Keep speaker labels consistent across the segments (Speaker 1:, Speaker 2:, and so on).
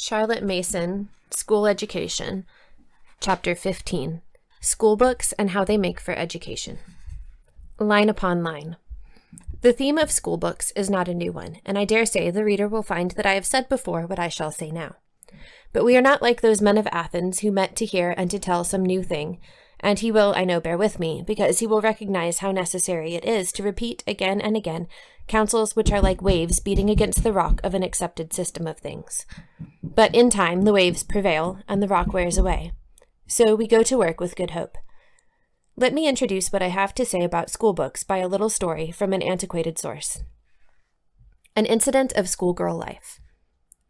Speaker 1: Charlotte Mason, School Education, Chapter 15, School Books and How They Make for Education. Line upon line. The theme of school books is not a new one, and I dare say the reader will find that I have said before what I shall say now. But we are not like those men of Athens who met to hear and to tell some new thing, and he will, I know, bear with me, because he will recognize how necessary it is to repeat again and again counsels which are like waves beating against the rock of an accepted system of things. But in time the waves prevail, and the rock wears away. So we go to work with good hope. Let me introduce what I have to say about school books by a little story from an antiquated source. An incident of schoolgirl life.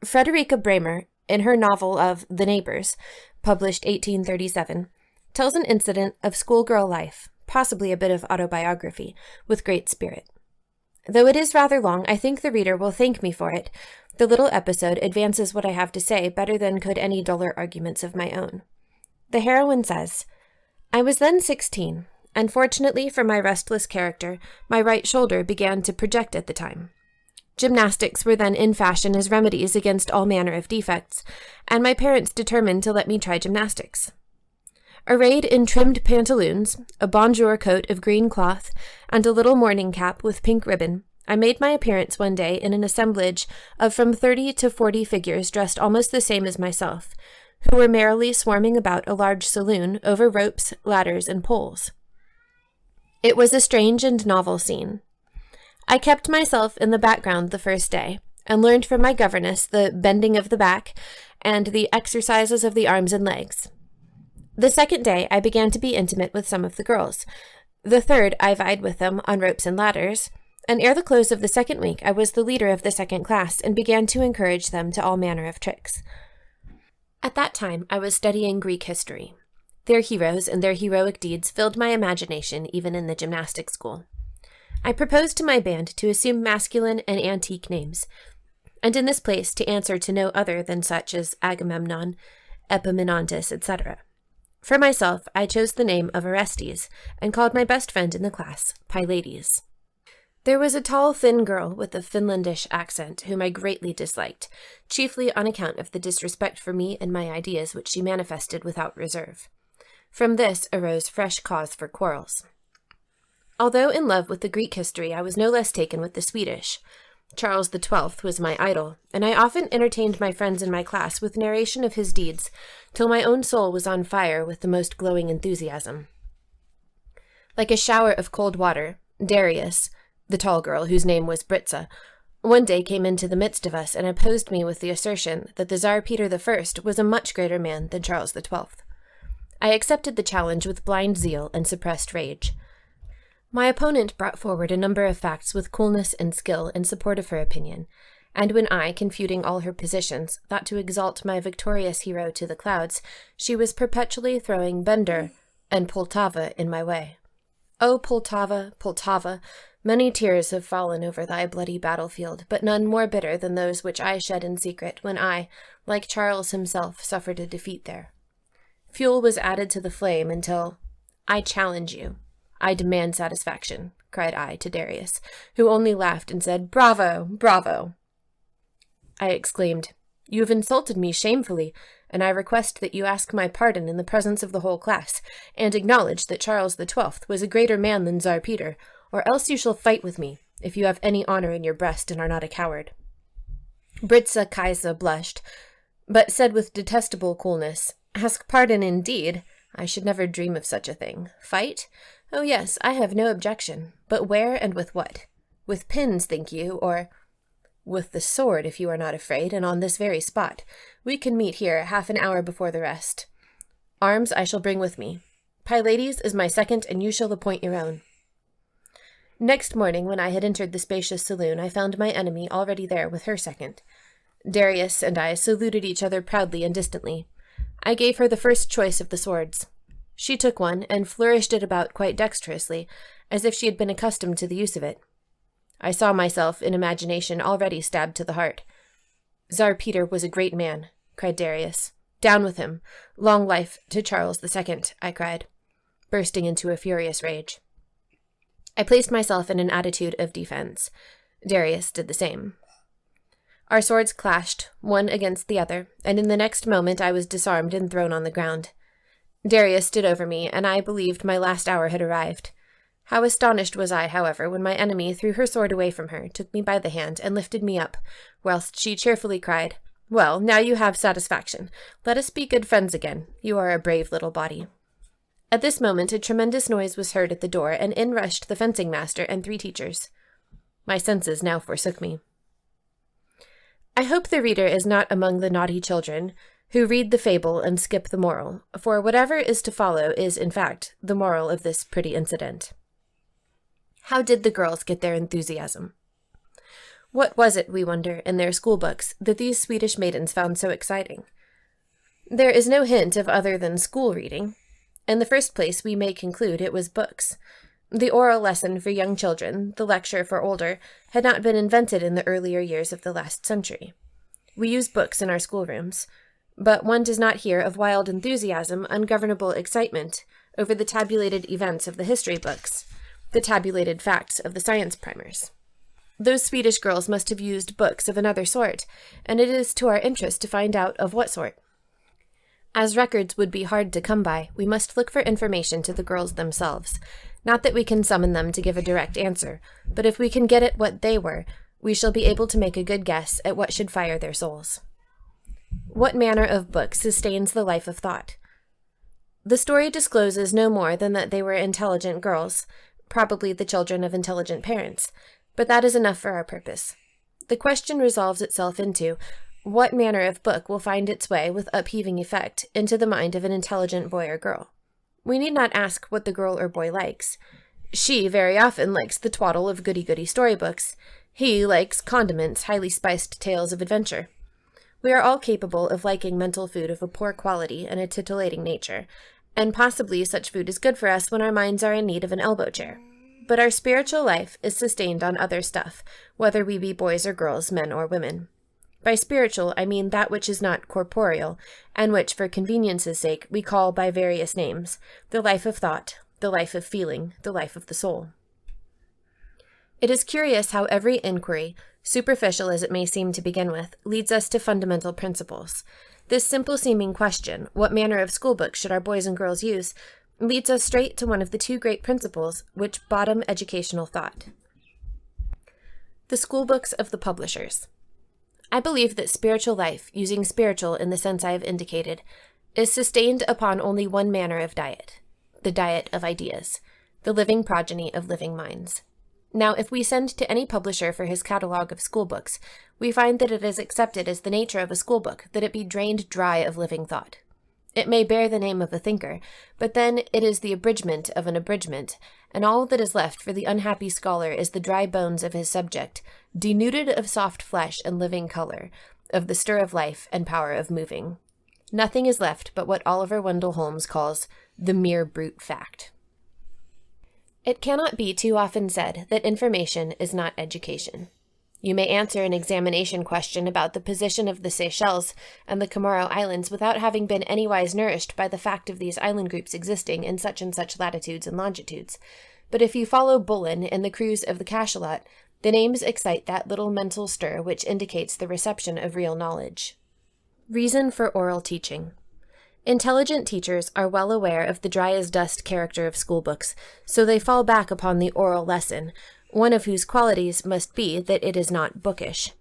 Speaker 1: Frederica Bremer, in her novel of The Neighbors, published 1837, tells an incident of schoolgirl life, possibly a bit of autobiography, with great spirit. Though it is rather long, I think the reader will thank me for it. The little episode advances what I have to say better than could any duller arguments of my own. The heroine says, "I was then 16, and fortunately for my restless character, my right shoulder began to project at the time. Gymnastics were then in fashion as remedies against all manner of defects, and my parents determined to let me try gymnastics. Arrayed in trimmed pantaloons, a bonjour coat of green cloth, and a little morning cap with pink ribbon, I made my appearance one day in an assemblage of from 30 to 40 figures dressed almost the same as myself, who were merrily swarming about a large saloon over ropes, ladders, and poles. It was a strange and novel scene. I kept myself in the background the first day, and learned from my governess the bending of the back and the exercises of the arms and legs. The second day I began to be intimate with some of the girls. The third I vied with them on ropes and ladders, and ere the close of the second week I was the leader of the second class and began to encourage them to all manner of tricks. At that time I was studying Greek history. Their heroes and their heroic deeds filled my imagination even in the gymnastic school. I proposed to my band to assume masculine and antique names, and in this place to answer to no other than such as Agamemnon, Epaminondas, etc. For myself, I chose the name of Orestes, and called my best friend in the class Pylades. There was a tall, thin girl with a Finlandish accent whom I greatly disliked, chiefly on account of the disrespect for me and my ideas which she manifested without reserve. From this arose fresh cause for quarrels. Although in love with the Greek history, I was no less taken with the Swedish. Charles XII was my idol, and I often entertained my friends in my class with narration of his deeds, till my own soul was on fire with the most glowing enthusiasm. Like a shower of cold water, Darius, the tall girl whose name was Britsa, one day came into the midst of us and opposed me with the assertion that the Tsar Peter I was a much greater man than Charles XII. I accepted the challenge with blind zeal and suppressed rage. My opponent brought forward a number of facts with coolness and skill in support of her opinion, and when I, confuting all her positions, thought to exalt my victorious hero to the clouds, she was perpetually throwing Bender and Poltava in my way. "O Poltava, Poltava, many tears have fallen over thy bloody battlefield, but none more bitter than those which I shed in secret when I, like Charles himself, suffered a defeat there. Fuel was added to the flame until— I challenge you. I demand satisfaction," cried I to Darius, who only laughed and said, "Bravo, bravo." I exclaimed, "You have insulted me shamefully, and I request that you ask my pardon in the presence of the whole class, and acknowledge that Charles XII was a greater man than Tsar Peter, or else you shall fight with me, if you have any honor in your breast and are not a coward." Britsa Kaisa blushed, but said with detestable coolness, "Ask pardon indeed. I should never dream of such a thing. Fight? Oh yes, I have no objection. But where and with what? With pins, think you, or— "With the sword, if you are not afraid, and on this very spot. We can meet here half an hour before the rest. Arms I shall bring with me. Pylades is my second, and you shall appoint your own." Next morning, when I had entered the spacious saloon, I found my enemy already there with her second. Darius and I saluted each other proudly and distantly. I gave her the first choice of the swords. She took one and flourished it about quite dexterously, as if she had been accustomed to the use of it. I saw myself, in imagination, already stabbed to the heart. "Tsar Peter was a great man," cried Darius. "Down with him! Long life to Charles II!" I cried, bursting into a furious rage. I placed myself in an attitude of defense. Darius did the same. Our swords clashed, one against the other, and in the next moment I was disarmed and thrown on the ground. Darius stood over me, and I believed my last hour had arrived. How astonished was I, however, when my enemy threw her sword away from her, took me by the hand, and lifted me up, whilst she cheerfully cried, "Well, now you have satisfaction. Let us be good friends again. You are a brave little body." At this moment a tremendous noise was heard at the door, and in rushed the fencing master and 3 teachers. My senses now forsook me. I hope the reader is not among the naughty children who read the fable and skip the moral, for whatever is to follow is, in fact, the moral of this pretty incident. How did the girls get their enthusiasm? What was it, we wonder, in their schoolbooks that these Swedish maidens found so exciting? There is no hint of other than school reading. In the first place, we may conclude it was books. The oral lesson for young children, the lecture for older, had not been invented in the earlier years of the last century. We use books in our schoolrooms, but one does not hear of wild enthusiasm, ungovernable excitement over the tabulated events of the history books, the tabulated facts of the science primers. Those Swedish girls must have used books of another sort, and it is to our interest to find out of what sort. As records would be hard to come by, we must look for information to the girls themselves. Not that we can summon them to give a direct answer, but if we can get at what they were, we shall be able to make a good guess at what should fire their souls. What manner of book sustains the life of thought? The story discloses no more than that they were intelligent girls, probably the children of intelligent parents, but that is enough for our purpose. The question resolves itself into, what manner of book will find its way with upheaving effect into the mind of an intelligent boy or girl? We need not ask what the girl or boy likes. She very often likes the twaddle of goody-goody storybooks. He likes condiments, highly spiced tales of adventure. We are all capable of liking mental food of a poor quality and a titillating nature, and possibly such food is good for us when our minds are in need of an elbow chair. But our spiritual life is sustained on other stuff, whether we be boys or girls, men or women. By spiritual, I mean that which is not corporeal, and which, for convenience's sake, we call by various names: the life of thought, the life of feeling, the life of the soul. It is curious how every inquiry, superficial as it may seem to begin with, leads us to fundamental principles. This simple-seeming question, what manner of schoolbooks should our boys and girls use, leads us straight to one of the 2 great principles which bottom educational thought. The schoolbooks of the publishers. I believe that spiritual life, using spiritual in the sense I have indicated, is sustained upon only one manner of diet, the diet of ideas, the living progeny of living minds. Now, if we send to any publisher for his catalogue of schoolbooks, we find that it is accepted as the nature of a schoolbook that it be drained dry of living thought. It may bear the name of a thinker, but then it is the abridgment of an abridgment, and all that is left for the unhappy scholar is the dry bones of his subject, denuded of soft flesh and living color, of the stir of life and power of moving. Nothing is left but what Oliver Wendell Holmes calls the mere brute fact. It cannot be too often said that information is not education. You may answer an examination question about the position of the Seychelles and the Comoro Islands without having been anywise nourished by the fact of these island groups existing in such and such latitudes and longitudes. But if you follow Bullen in the cruise of the Cachalot, the names excite that little mental stir which indicates the reception of real knowledge. Reason for oral teaching. Intelligent teachers are well aware of the dry-as-dust character of schoolbooks, so they fall back upon the oral lesson, one of whose qualities must be that it is not bookish.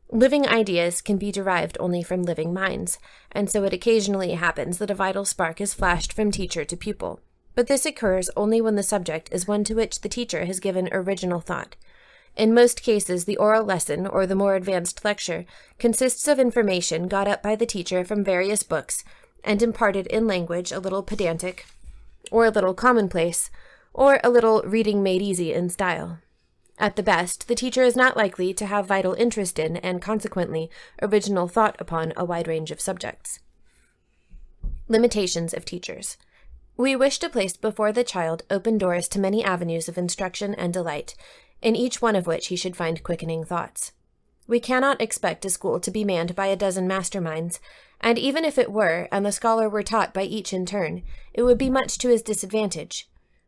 Speaker 1: Living ideas can be derived only from living minds, and so it occasionally happens that a vital spark is flashed from teacher to pupil. But this occurs only when the subject is one to which the teacher has given original thought. In most cases, the oral lesson, or the more advanced lecture, consists of information got up by the teacher from various books, and imparted in language a little pedantic, or a little commonplace, or a little reading made easy in style. At the best, the teacher is not likely to have vital interest in, and consequently original thought upon, a wide range of subjects. Limitations of teachers. We wish to place before the child open doors to many avenues of instruction and delight, in each one of which he should find quickening thoughts. We cannot expect a school to be manned by a dozen masterminds, and even if it were, and the scholar were taught by each in turn, it would be much to his disadvantage.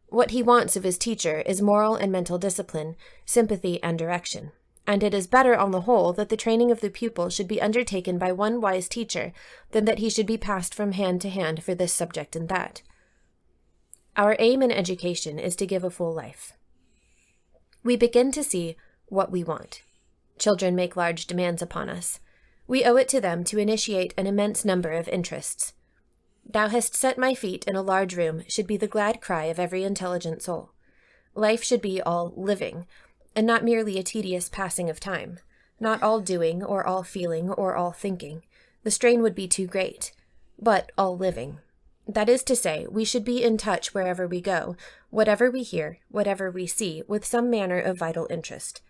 Speaker 1: What he wants of his teacher is moral and mental discipline, sympathy and direction. and it is better on the whole that the training of the pupil should be undertaken by one wise teacher than that he should be passed from hand to hand for this subject and that. Our aim in education is to give a full life. We begin to see what we want. Children make large demands upon us. We owe it to them to initiate an immense number of interests. "Thou hast set my feet in a large room" should be the glad cry of every intelligent soul. Life should be all living, and not merely a tedious passing of time, not all doing, or all feeling, or all thinking. The strain would be too great, but all living. That is to say, we should be in touch wherever we go, whatever we hear, whatever we see, with some manner of vital interest.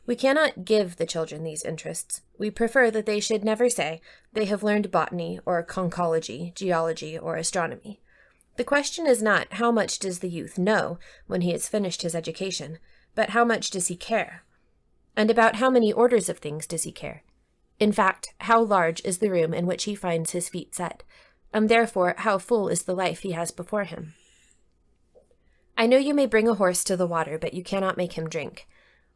Speaker 1: We cannot give the children these interests. We prefer that they should never say they have learned botany or conchology, geology, or astronomy. The question is not how much does the youth know when he has finished his education, but how much does he care? And about how many orders of things does he care? In fact, how large is the room in which he finds his feet set, and therefore how full is the life he has before him? I know you may bring a horse to the water, but you cannot make him drink.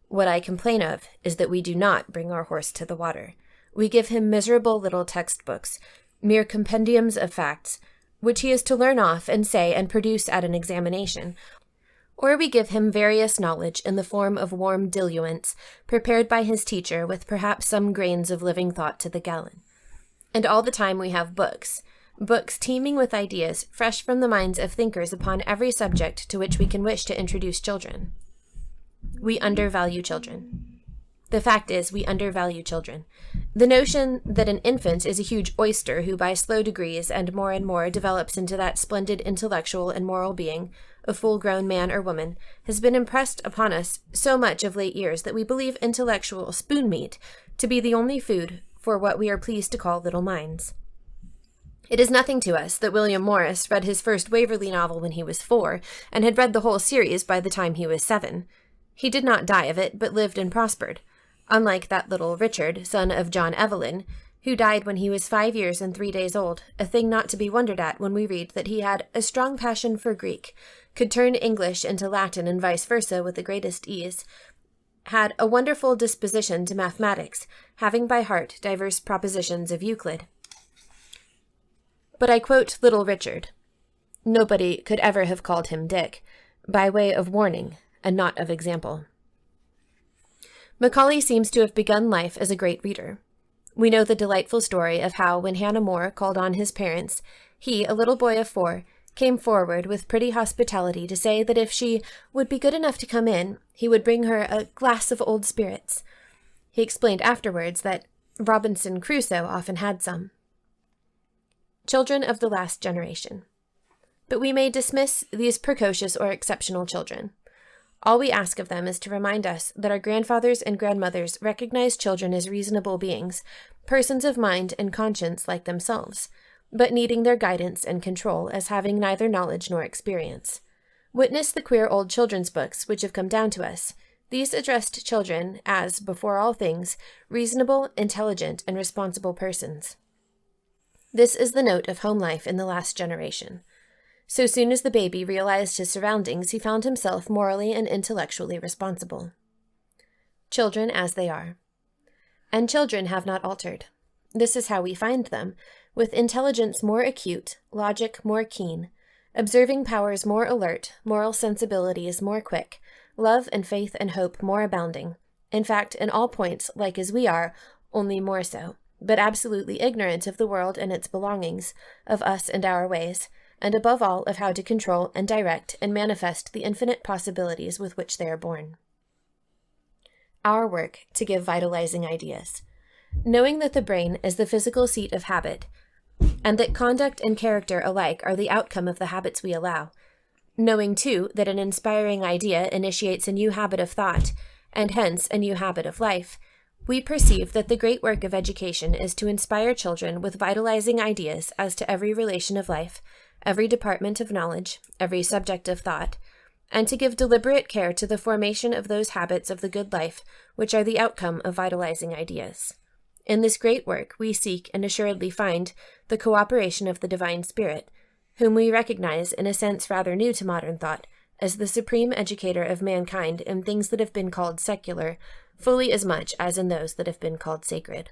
Speaker 1: What I complain of is that we do not bring our horse to the water. We give him miserable little textbooks, mere compendiums of facts, which he is to learn off and say and produce at an examination, or we give him various knowledge in the form of warm diluents, prepared by his teacher with perhaps some grains of living thought to the gallon. And all the time we have books teeming with ideas fresh from the minds of thinkers upon every subject to which we can wish to introduce children. We undervalue children. The fact is, we undervalue children. The notion that an infant is a huge oyster who by slow degrees and more develops into that splendid intellectual and moral being, a full-grown man or woman, has been impressed upon us so much of late years that we believe intellectual spoon meat to be the only food for what we are pleased to call little minds. It is nothing to us that William Morris read his first Waverley novel when he was 4, and had read the whole series by the time he was 7. He did not die of it, but lived and prospered, unlike that little Richard, son of John Evelyn, who died when he was 5 years and 3 days old, a thing not to be wondered at when we read that he had a strong passion for Greek, could turn English into Latin and vice versa with the greatest ease, had a wonderful disposition to mathematics, having by heart diverse propositions of Euclid. But I quote little Richard. Nobody could ever have called him Dick, by way of warning, and not of example. Macaulay seems to have begun life as a great reader. We know the delightful story of how, when Hannah More called on his parents, he, a little boy of 4, came forward with pretty hospitality to say that if she would be good enough to come in, he would bring her a glass of old spirits. He explained afterwards that Robinson Crusoe often had some. Children of the last generation. But we may dismiss these precocious or exceptional children. All we ask of them is to remind us that our grandfathers and grandmothers recognized children as reasonable beings, persons of mind and conscience like themselves, but needing their guidance and control as having neither knowledge nor experience. Witness the queer old children's books which have come down to us. These addressed children as, before all things, reasonable, intelligent, and responsible persons. This is the note of home life in the last generation. So soon as the baby realized his surroundings, he found himself morally and intellectually responsible. Children as they are. And children have not altered. This is how we find them, with intelligence more acute, logic more keen, observing powers more alert, moral sensibilities more quick, love and faith and hope more abounding, in fact, in all points like as we are, only more so, but absolutely ignorant of the world and its belongings, of us and our ways, and above all of how to control and direct and manifest the infinite possibilities with which they are born. Our work to give vitalizing ideas. Knowing that the brain is the physical seat of habit, and that conduct and character alike are the outcome of the habits we allow. Knowing, too, that an inspiring idea initiates a new habit of thought, and hence a new habit of life, we perceive that the great work of education is to inspire children with vitalizing ideas as to every relation of life, every department of knowledge, every subject of thought, and to give deliberate care to the formation of those habits of the good life which are the outcome of vitalizing ideas. In this great work we seek and assuredly find the cooperation of the Divine Spirit, whom we recognize in a sense rather new to modern thought as the supreme educator of mankind in things that have been called secular, fully as much as in those that have been called sacred.